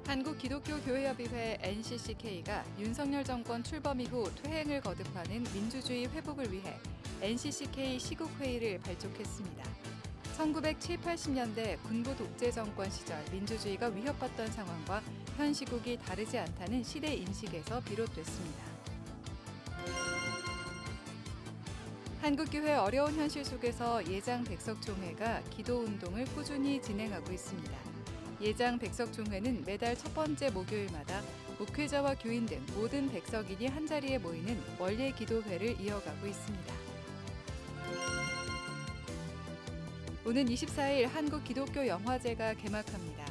한국기독교교회협의회 NCCK가 윤석열 정권 출범 이후 퇴행을 거듭하는 민주주의 회복을 위해 NCCK 시국회의를 발족했습니다. 1970, 80년대 군부 독재 정권 시절 민주주의가 위협받던 상황과 현 시국이 다르지 않다는 시대 인식에서 비롯됐습니다. 한국교회 어려운 현실 속에서 예장 백석총회가 기도운동을 꾸준히 진행하고 있습니다. 예장 백석총회는 매달 첫 번째 목요일마다 목회자와 교인 등 모든 백석인이 한자리에 모이는 원례 기도회를 이어가고 있습니다. 오는 24일 한국기독교영화제가 개막합니다.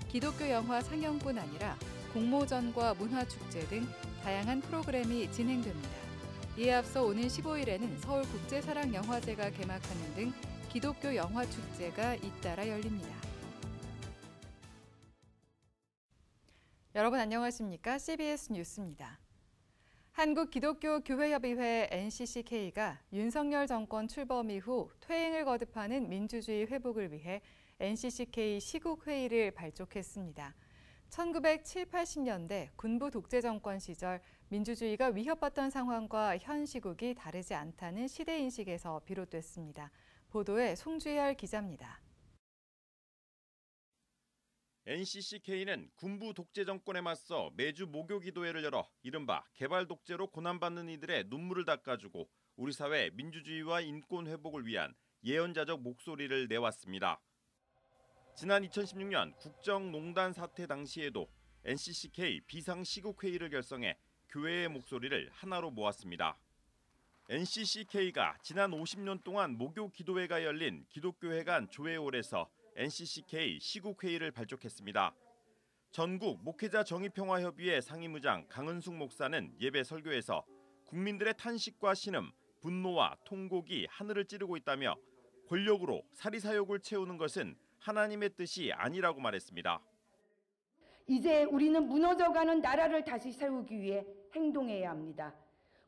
기독교 영화 상영뿐 아니라 공모전과 문화축제 등 다양한 프로그램이 진행됩니다. 이에 앞서 오는 15일에는 서울국제사랑영화제가 개막하는 등 기독교 영화축제가 잇따라 열립니다. 여러분 안녕하십니까? CBS 뉴스입니다. 한국기독교교회협의회 NCCK가 윤석열 정권 출범 이후 퇴행을 거듭하는 민주주의 회복을 위해 NCCK 시국회의를 발족했습니다. 1970, 80년대 군부 독재 정권 시절 민주주의가 위협받던 상황과 현 시국이 다르지 않다는 시대인식에서 비롯됐습니다. 보도에 송주열 기자입니다. NCCK는 군부 독재 정권에 맞서 매주 목요 기도회를 열어 이른바 개발 독재로 고난받는 이들의 눈물을 닦아주고 우리 사회 민주주의와 인권 회복을 위한 예언자적 목소리를 내왔습니다. 지난 2016년 국정농단 사태 당시에도 NCCK 비상시국회의를 결성해 교회의 목소리를 하나로 모았습니다. NCCK가 지난 50년 동안 목요 기도회가 열린 기독교회관 조회홀에서 NCCK 시국회의를 발족했습니다. 전국 목회자 정의평화협의회 상임의장 강은숙 목사는 예배 설교에서 국민들의 탄식과 신음, 분노와 통곡이 하늘을 찌르고 있다며 권력으로 사리사욕을 채우는 것은 하나님의 뜻이 아니라고 말했습니다. 이제 우리는 무너져가는 나라를 다시 세우기 위해 행동해야 합니다.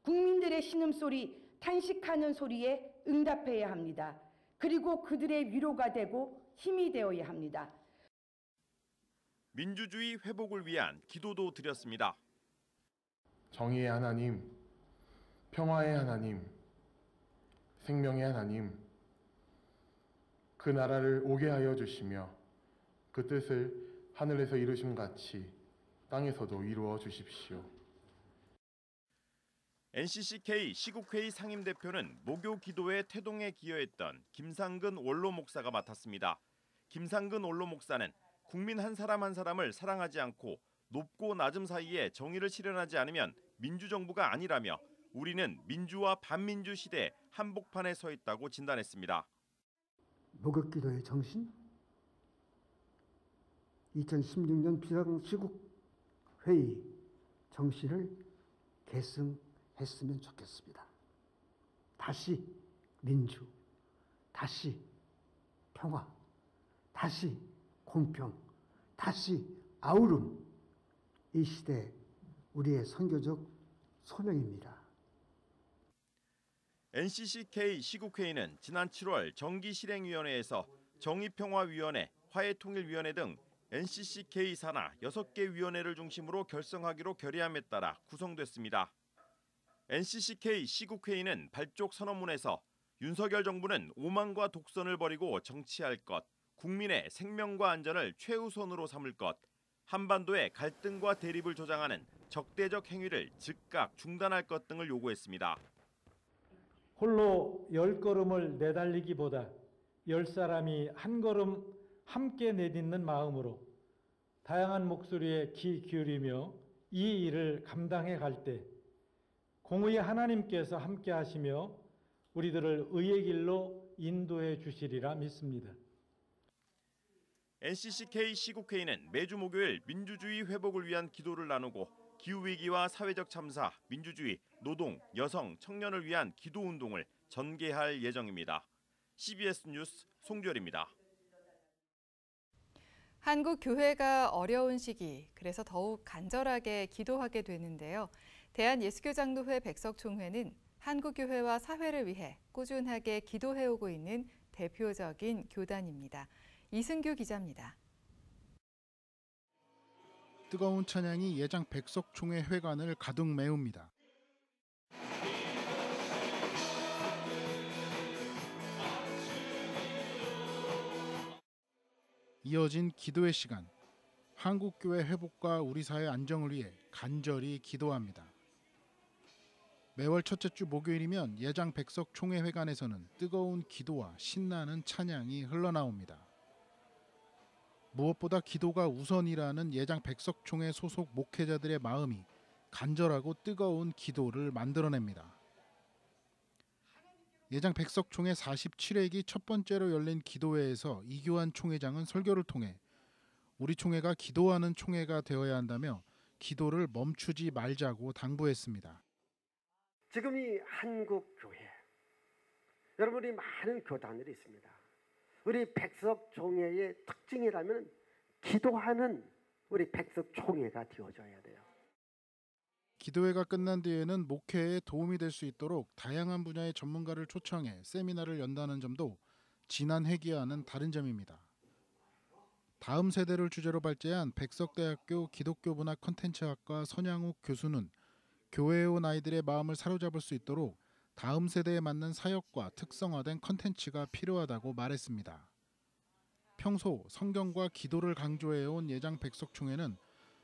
국민들의 신음소리, 탄식하는 소리에 응답해야 합니다. 그리고 그들의 위로가 되고 힘이 되어야 합니다. 민주주의 회복을 위한 기도도 드렸습니다. 정의의 하나님, 평화의 하나님, 생명의 하나님, 그 나라를 오게 하여 주시며 그 뜻을 하늘에서 이루심 같이 땅에서도 이루어 주십시오. NCCK 시국회의 상임대표는 목요 기도회 태동에 기여했던 김상근 원로 목사가 맡았습니다. 김상근 원로 목사는 국민 한 사람 한 사람을 사랑하지 않고 높고 낮음 사이에 정의를 실현하지 않으면 민주정부가 아니라며 우리는 민주와 반민주 시대 한복판에 서 있다고 진단했습니다. 목요 기도의 정신, 2016년 비상시국회의 정신을 계승했으면 좋겠습니다. 다시 민주, 다시 평화, 다시 공평, 다시 아우름, 이 시대 우리의 선교적 소명입니다. NCCK 시국회의는 지난 7월 정기실행위원회에서 정의평화위원회, 화해통일위원회 등 NCCK 산하 6개 위원회를 중심으로 결성하기로 결의함에 따라 구성됐습니다. NCCK 시국회의는 발족 선언문에서 윤석열 정부는 오만과 독선을 버리고 정치할 것, 국민의 생명과 안전을 최우선으로 삼을 것, 한반도의 갈등과 대립을 조장하는 적대적 행위를 즉각 중단할 것 등을 요구했습니다. 홀로 10걸음을 내달리기보다 10사람이 한 걸음 함께 내딛는 마음으로 다양한 목소리에 귀 기울이며 이 일을 감당해 갈 때 공의의 하나님께서 함께 하시며 우리들을 의의 길로 인도해 주시리라 믿습니다. NCCK 시국회의는 매주 목요일 민주주의 회복을 위한 기도를 나누고 기후위기와 사회적 참사, 민주주의, 노동, 여성, 청년을 위한 기도운동을 전개할 예정입니다. CBS 뉴스 송주열입니다. 한국 교회가 어려운 시기, 그래서 더욱 간절하게 기도하게 되는데요. 대한예수교장로회 백석총회는 한국교회와 사회를 위해 꾸준하게 기도해오고 있는 대표적인 교단입니다. 이승규 기자입니다. 뜨거운 찬양이 예장 백석총회 회관을 가득 메웁니다. 이어진 기도의 시간. 한국교회 회복과 우리 사회 안정을 위해 간절히 기도합니다. 매월 첫째 주 목요일이면 예장 백석총회 회관에서는 뜨거운 기도와 신나는 찬양이 흘러나옵니다. 무엇보다 기도가 우선이라는 예장 백석총회 소속 목회자들의 마음이 간절하고 뜨거운 기도를 만들어냅니다. 예장 백석총회 47회기 첫 번째로 열린 기도회에서 이교환 총회장은 설교를 통해 우리 총회가 기도하는 총회가 되어야 한다며 기도를 멈추지 말자고 당부했습니다. 지금 이 한국교회, 여러분 우리 많은 교단들이 있습니다. 우리 백석총회의 특징이라면 기도하는 우리 백석총회가 되어줘야 돼요. 기도회가 끝난 뒤에는 목회에 도움이 될 수 있도록 다양한 분야의 전문가를 초청해 세미나를 연다는 점도 지난 회기와는 다른 점입니다. 다음 세대를 주제로 발제한 백석대학교 기독교문화 콘텐츠학과 선양욱 교수는 교회에 온 아이들의 마음을 사로잡을 수 있도록 다음 세대에 맞는 사역과 특성화된 콘텐츠가 필요하다고 말했습니다. 평소 성경과 기도를 강조해온 예장 백석총회는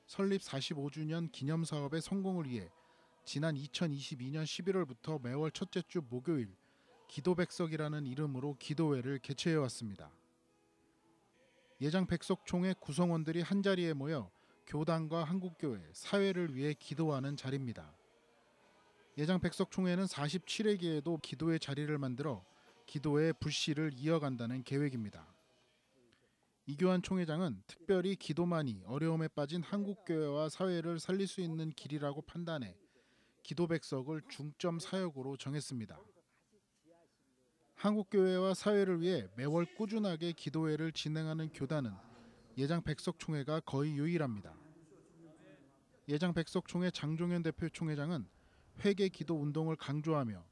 설립 45주년 기념사업의 성공을 위해 지난 2022년 11월부터 매월 첫째 주 목요일 기도백석이라는 이름으로 기도회를 개최해왔습니다. 예장 백석총회 구성원들이 한자리에 모여 교단과 한국교회, 사회를 위해 기도하는 자리입니다. 예장 백석총회는 47회기에도 기도의 자리를 만들어 기도의 불씨를 이어간다는 계획입니다. 이교환 총회장은 특별히 기도만이 어려움에 빠진 한국교회와 사회를 살릴 수 있는 길이라고 판단해 기도백석을 중점 사역으로 정했습니다. 한국교회와 사회를 위해 매월 꾸준하게 기도회를 진행하는 교단은 예장 백석총회가 거의 유일합니다. 예장 백석총회 장종현 대표 총회장은 회개 기도 운동을 강조하며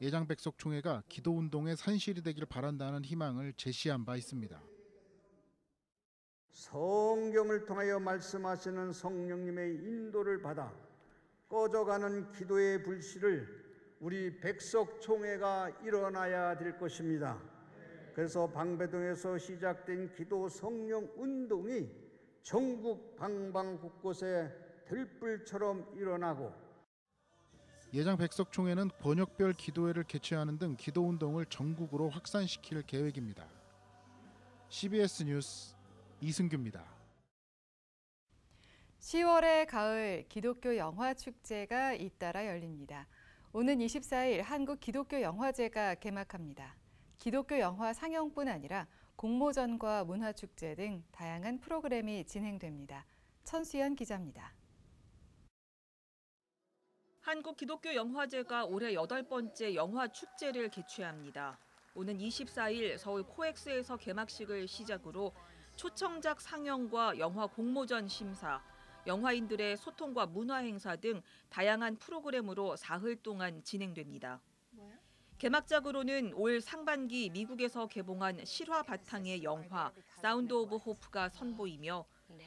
예장 백석총회가 기도 운동의 산실이 되길 바란다는 희망을 제시한 바 있습니다. 성경을 통하여 말씀하시는 성령님의 인도를 받아 꺼져가는 기도의 불씨를 우리 백석총회가 일어나야 될 것입니다. 그래서 방배동에서 시작된 기도 성령 운동이 전국 방방 곳곳에 들불처럼 일어나고 예장 백석총회는 권역별 기도회를 개최하는 등 기도 운동을 전국으로 확산시킬 계획입니다. CBS 뉴스 이승규입니다. 10월의 가을 기독교 영화 축제가 잇따라 열립니다. 오는 24일 한국 기독교 영화제가 개막합니다. 기독교 영화 상영뿐 아니라 공모전과 문화축제 등 다양한 프로그램이 진행됩니다. 천수연 기자입니다. 한국 기독교 영화제가 올해 8번째 영화 축제를 개최합니다. 오는 24일 서울 코엑스에서 개막식을 시작으로 초청작 상영과 영화 공모전 심사, 영화인들의 소통과 문화 행사 등 다양한 프로그램으로 사흘 동안 진행됩니다. 개막작으로는 올 상반기 미국에서 개봉한 실화 바탕의 영화 사운드 오브 호프가 선보이며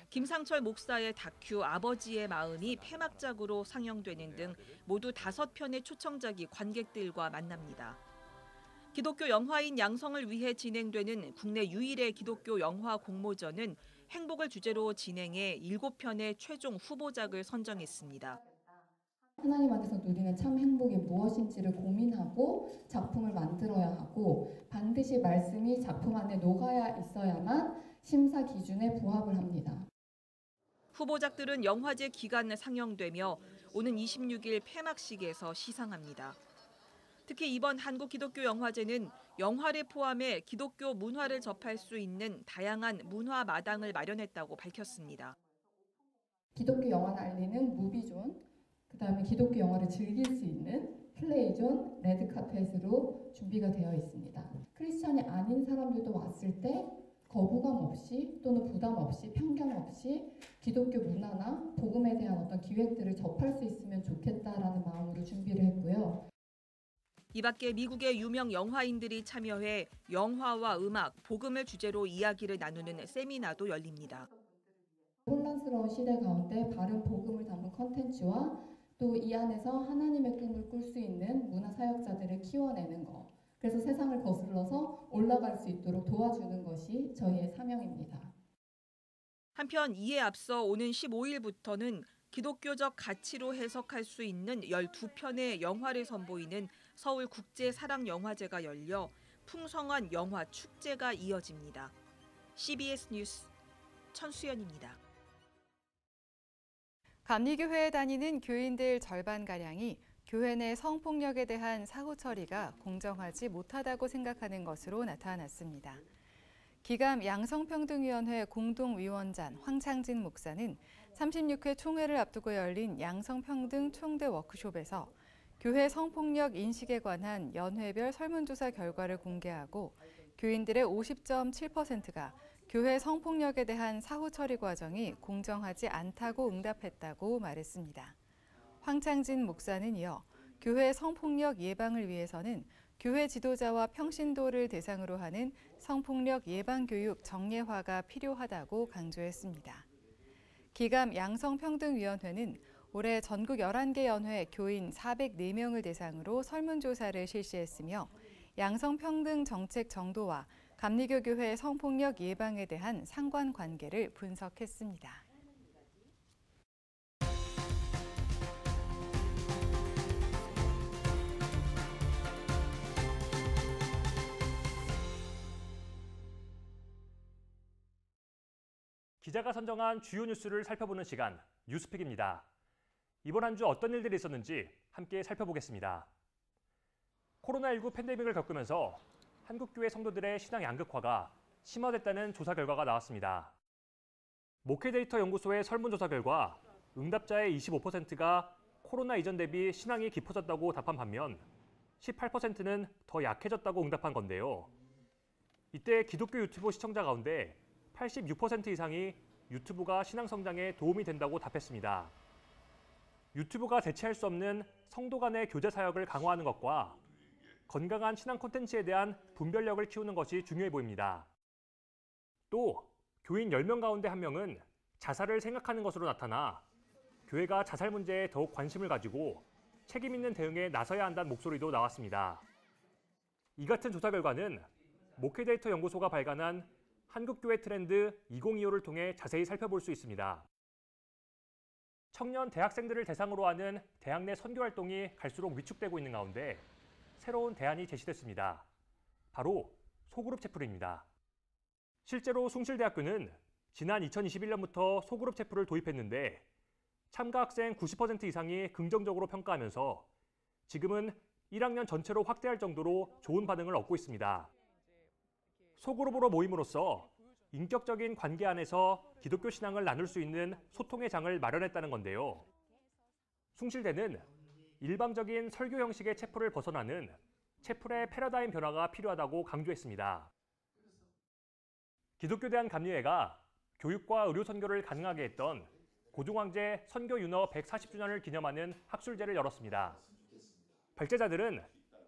김상철 목사의 다큐 아버지의 마음이 폐막작으로 상영되는 등 모두 5편의 초청작이 관객들과 만납니다. 기독교 영화인 양성을 위해 진행되는 국내 유일의 기독교 영화 공모전은 행복을 주제로 진행해 7편의 최종 후보작을 선정했습니다. 하나님 안에서 누리는 참 행복이 무엇인지를 고민하고 작품을 만들어야 하고 반드시 말씀이 작품 안에 녹아야 있어야만 심사 기준에 부합을 합니다. 후보작들은 영화제 기간 상영되며 오는 26일 폐막식에서 시상합니다. 특히 이번 한국 기독교 영화제는 영화를 포함해 기독교 문화를 접할 수 있는 다양한 문화 마당을 마련했다고 밝혔습니다. 기독교 영화를 알리는 무비존, 그다음에 기독교 영화를 즐길 수 있는 플레이존, 레드카펫으로 준비가 되어 있습니다. 크리스천이 아닌 사람들도 왔을 때 거부감 없이 또는 부담 없이 편견 없이 기독교 문화나 복음에 대한 어떤 기획들을 접할 수 있으면 좋겠다라는 마음으로 준비를 했고요. 이 밖에 미국의 유명 영화인들이 참여해 영화와 음악, 복음을 주제로 이야기를 나누는 세미나도 열립니다. 혼란 혼란스러운 시대 가운데 바른 복음을 담은 컨텐츠와 또 이 안에서 하나님의 꿈을 꿀 수 있는 문화 사역자들을 키워내는 것. 그래서 세상을 거슬러서 올라갈 수 있도록 도와주는 것이 저희의 사명입니다. 한편 이에 앞서 오는 15일부터는 기독교적 가치로 해석할 수 있는 12편의 영화를 선보이는 서울국제사랑영화제가 열려 풍성한 영화 축제가 이어집니다. CBS 뉴스 천수연입니다. 감리교회에 다니는 교인들 절반가량이 교회 내 성폭력에 대한 사후 처리가 공정하지 못하다고 생각하는 것으로 나타났습니다. 기감 양성평등위원회 공동위원장 황창진 목사는 36회 총회를 앞두고 열린 양성평등 총대 워크숍에서 교회 성폭력 인식에 관한 연회별 설문조사 결과를 공개하고 교인들의 50.7%가 교회 성폭력에 대한 사후 처리 과정이 공정하지 않다고 응답했다고 말했습니다. 황창진 목사는 이어 교회 성폭력 예방을 위해서는 교회 지도자와 평신도를 대상으로 하는 성폭력 예방교육 정례화가 필요하다고 강조했습니다. 기감 양성평등위원회는 올해 전국 11개 연회 교인 404명을 대상으로 설문조사를 실시했으며 양성평등 정책 정도와 감리교 교회 성폭력 예방에 대한 상관관계를 분석했습니다. 기자가 선정한 주요 뉴스를 살펴보는 시간, 뉴스픽입니다. 이번 한 주 어떤 일들이 있었는지 함께 살펴보겠습니다. 코로나19 팬데믹을 겪으면서 한국교회 성도들의 신앙 양극화가 심화됐다는 조사 결과가 나왔습니다. 목회데이터 연구소의 설문조사 결과 응답자의 25%가 코로나 이전 대비 신앙이 깊어졌다고 답한 반면 18%는 더 약해졌다고 응답한 건데요. 이때 기독교 유튜브 시청자 가운데 86% 이상이 유튜브가 신앙 성장에 도움이 된다고 답했습니다. 유튜브가 대체할 수 없는 성도 간의 교제 사역을 강화하는 것과 건강한 신앙 콘텐츠에 대한 분별력을 키우는 것이 중요해 보입니다. 또 교인 10명 가운데 1명은 자살을 생각하는 것으로 나타나 교회가 자살 문제에 더욱 관심을 가지고 책임 있는 대응에 나서야 한다는 목소리도 나왔습니다. 이 같은 조사 결과는 목회데이터 연구소가 발간한 한국교회 트렌드 2025를 통해 자세히 살펴볼 수 있습니다. 청년 대학생들을 대상으로 하는 대학 내 선교 활동이 갈수록 위축되고 있는 가운데 새로운 대안이 제시됐습니다. 바로 소그룹 채플입니다. 실제로 숭실대학교는 지난 2021년부터 소그룹 채플을 도입했는데 참가 학생 90% 이상이 긍정적으로 평가하면서 지금은 1학년 전체로 확대할 정도로 좋은 반응을 얻고 있습니다. 소그룹으로 모임으로써 인격적인 관계 안에서 기독교 신앙을 나눌 수 있는 소통의 장을 마련했다는 건데요. 숭실대는 일방적인 설교 형식의 채플을 벗어나는 채플의 패러다임 변화가 필요하다고 강조했습니다. 기독교대한 감리회가 교육과 의료 선교를 가능하게 했던 고종황제 선교 윤허 140주년을 기념하는 학술제를 열었습니다. 발제자들은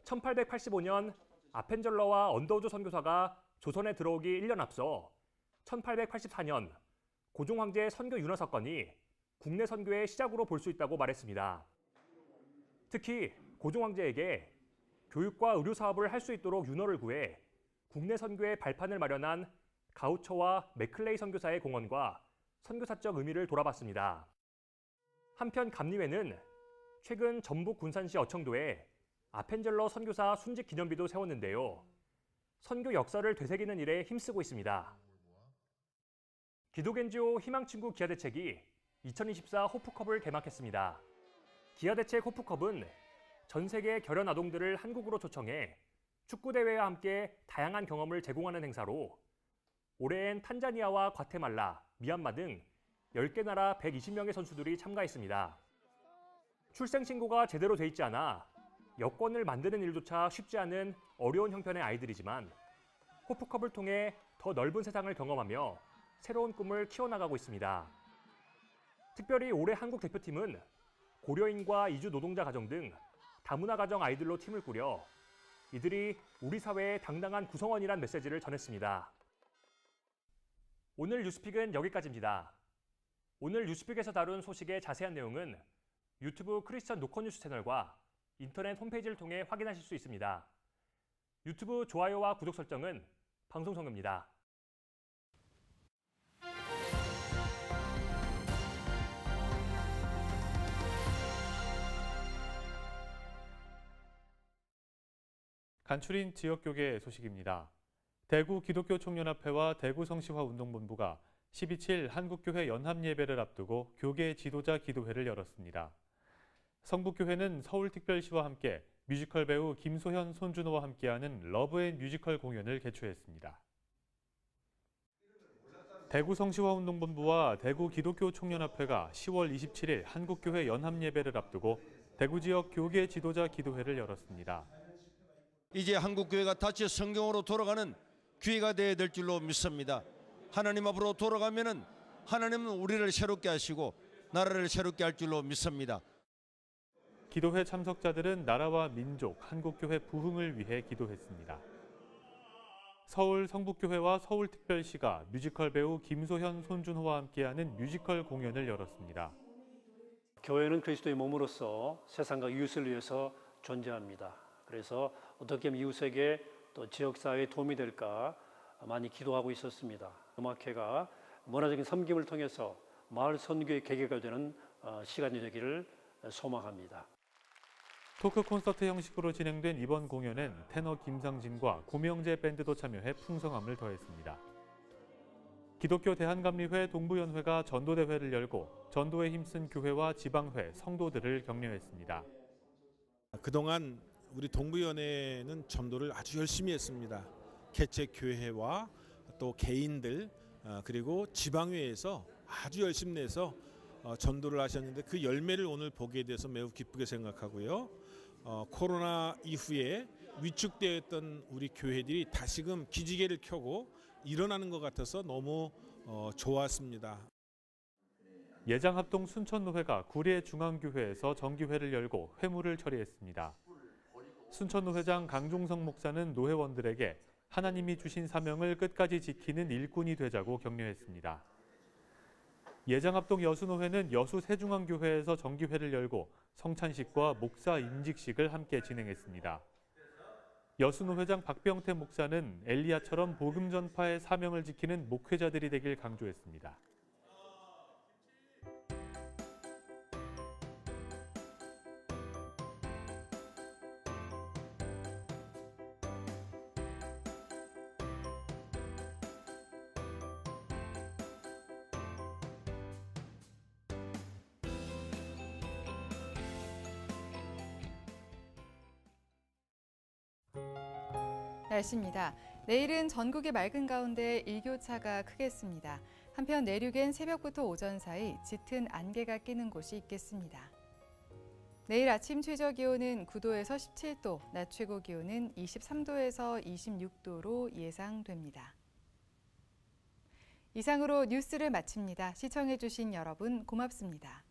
1885년 아펜젤러와 언더우드 선교사가 조선에 들어오기 1년 앞서 1884년 고종황제 선교 윤허 사건이 국내 선교의 시작으로 볼 수 있다고 말했습니다. 특히 고종황제에게 교육과 의료 사업을 할 수 있도록 윤허를 구해 국내 선교의 발판을 마련한 가우처와 맥클레이 선교사의 공헌과 선교사적 의미를 돌아봤습니다. 한편 감리회는 최근 전북 군산시 어청도에 아펜젤러 선교사 순직 기념비도 세웠는데요. 선교 역사를 되새기는 일에 힘쓰고 있습니다. 기독 NGO 희망친구 기아대책이 2024 호프컵을 개막했습니다. 기아대책 호프컵은 전 세계 결연 아동들을 한국으로 초청해 축구대회와 함께 다양한 경험을 제공하는 행사로 올해엔 탄자니아와 과테말라, 미얀마 등 10개 나라 120명의 선수들이 참가했습니다. 출생신고가 제대로 돼 있지 않아 여권을 만드는 일조차 쉽지 않은 어려운 형편의 아이들이지만 호프컵을 통해 더 넓은 세상을 경험하며 새로운 꿈을 키워나가고 있습니다. 특별히 올해 한국 대표팀은 고려인과 이주 노동자 가정 등 다문화 가정 아이들로 팀을 꾸려 이들이 우리 사회의 당당한 구성원이란 메시지를 전했습니다. 오늘 뉴스픽은 여기까지입니다. 오늘 뉴스픽에서 다룬 소식의 자세한 내용은 유튜브 크리스천 노컷뉴스 채널과 인터넷 홈페이지를 통해 확인하실 수 있습니다. 유튜브 좋아요와 구독 설정은 방송 선거입니다. 간추린 지역교계 소식입니다. 대구 기독교 총연합회와 대구 성시화 운동본부가 12.7 한국교회 연합예배를 앞두고 교계 지도자 기도회를 열었습니다. 성북교회는 서울특별시와 함께 뮤지컬 배우 김소현, 손준호와 함께하는 러브앤뮤지컬 공연을 개최했습니다. 대구 성시화 운동본부와 대구 기독교 총연합회가 10월 27일 한국교회 연합예배를 앞두고 대구 지역 교계 지도자 기도회를 열었습니다. 이제 한국교회가 다시 성경으로 돌아가는 기회가 되어야 될 줄로 믿습니다. 하나님 앞으로 돌아가면은 하나님은 우리를 새롭게 하시고 나라를 새롭게 할 줄로 믿습니다. 기도회 참석자들은 나라와 민족, 한국교회 부흥을 위해 기도했습니다. 서울 성북교회와 서울특별시가 뮤지컬 배우 김소현, 손준호와 함께하는 뮤지컬 공연을 열었습니다. 교회는 그리스도의 몸으로서 세상과 이웃을 위해서 존재합니다. 그래서 어떻게 하면 이웃에게 또 지역사회에 도움이 될까 많이 기도하고 있었습니다. 음악회가 문화적인 섬김을 통해서 마을 선교의 계기가 되는 시간이 되기를 소망합니다. 토크 콘서트 형식으로 진행된 이번 공연엔 테너 김상진과 고명재 밴드도 참여해 풍성함을 더했습니다. 기독교 대한감리회 동부연회가 전도대회를 열고 전도에 힘쓴 교회와 지방회, 성도들을 격려했습니다. 그동안 우리 동부연회는 전도를 아주 열심히 했습니다. 개척교회와 또 개인들 그리고 지방회에서 아주 열심히 내서 전도를 하셨는데 그 열매를 오늘 보게 돼서 매우 기쁘게 생각하고요. 코로나 이후에 위축되어 있던 우리 교회들이 다시금 기지개를 켜고 일어나는 것 같아서 너무 좋았습니다. 예장합동 순천노회가 구례 중앙교회에서 정기회를 열고 회무를 처리했습니다. 순천노회장 강종성 목사는 노회원들에게 하나님이 주신 사명을 끝까지 지키는 일꾼이 되자고 격려했습니다. 예장합동 여수노회는 여수 세중앙교회에서 정기회를 열고 성찬식과 목사 임직식을 함께 진행했습니다. 여수노회장 박병태 목사는 엘리야처럼 복음 전파의 사명을 지키는 목회자들이 되길 강조했습니다. 날씨입니다. 내일은 전국이 맑은 가운데 일교차가 크겠습니다. 한편 내륙엔 새벽부터 오전 사이 짙은 안개가 끼는 곳이 있겠습니다. 내일 아침 최저기온은 9도에서 17도, 낮 최고기온은 23도에서 26도로 예상됩니다. 이상으로 뉴스를 마칩니다. 시청해주신 여러분 고맙습니다.